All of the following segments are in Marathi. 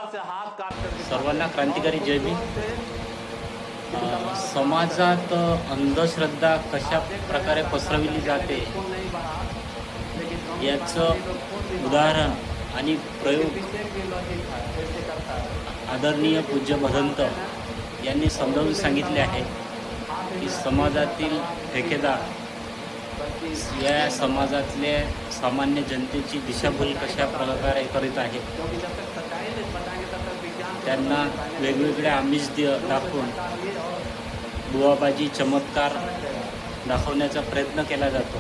सर्वांना क्रांतिकारी जय भीम। समाजात अंधश्रद्धा कशा प्रकारे पसरविली जाते याचं उदाहरण आणि प्रयोग आदरणीय पूज्य भदंत यांनी समजावून सांगितले आहे की समाजातील ठेकेदार या समाजातले सामान्य जनतेची दिशाभूल कशा प्रकारे करीत आहेत, त्यांना वेगवेगळे आमिष दाखवून बुवाबाजी चमत्कार दाखवण्याचा प्रयत्न केला जातो।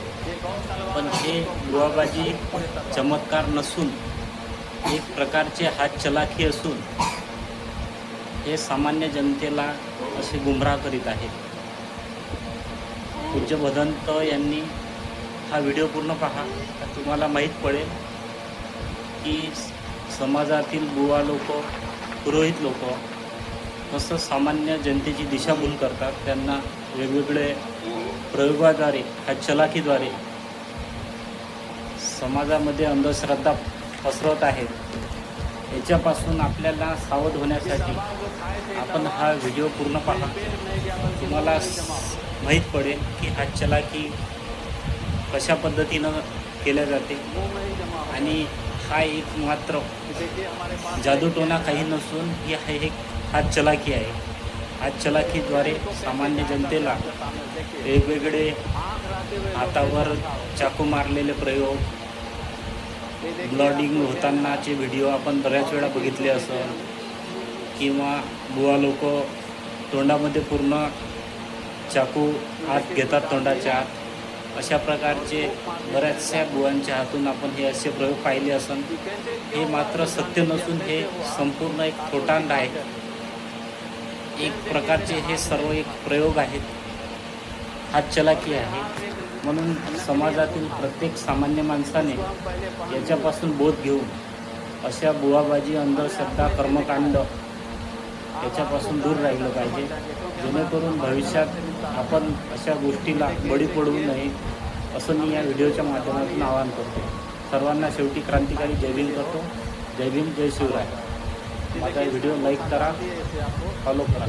पण हे बुवाबाजी चमत्कार नसून एक प्रकारचे हातचलाखी असून हे सामान्य जनतेला असे गुमराह करीत आहेत। पूज्य भदंत यांनी हा व्हिडिओ पूर्ण पहा, तुम्हाला माहीत पडेल की समाजातील बुवा लोक, पुरोहित लोक कसं सामान्य जनतेची दिशाभूल करतात, त्यांना वेगवेगळे प्रयोगाद्वारे, हातचलाखीद्वारे समाजामध्ये अंधश्रद्धा पसरवत आहेत। याच्यापासून आपल्याला सावध होण्यासाठी आपण हा व्हिडिओ पूर्ण पहा, तुम्हाला माहीत पडेल की हातचलाखी कशा पद्धतीनं केल्या जाते आणि हा एक मात्र जादूटोणा काही नसून ही एक हातचलाखी आहे। हातचलाखीद्वारे सामान्य जनतेला वेगवेगळे हातावर चाकू मारलेले प्रयोग, ब्लडिंग होतानाचे व्हिडिओ आपण बऱ्याच वेळा बघितले असेल, किंवा बुवा लोक तोंडामध्ये पूर्ण चाकू आत घेतात तोंडाच्या आत, अशा प्रकारचे बऱ्याचशा बुवांच्या हातून आपण हे असे प्रयोग पाहिले असून हे मात्र सत्य नसून हे संपूर्ण एक खोटांड आहे। एक प्रकारचे हे सर्व एक प्रयोग आहेत, हातचलाखी आहे। म्हणून समाजातील प्रत्येक सामान्य माणसाने याच्यापासून बोध घेऊन अशा बुवाबाजी, अंधश्रद्धा, कर्मकांड याच्यापासून दूर राहिलं पाहिजे, जेणेकरून भविष्यात आपण अशा गोष्टीला बळी पडू नये असं मी या व्हिडिओच्या माध्यमातून आवाहन करतो। सर्वांना शेवटी क्रांतिकारी जय भीम करतो। जय भीम, जय शिवराय। माझा व्हिडिओ लाईक करा, फॉलो करा।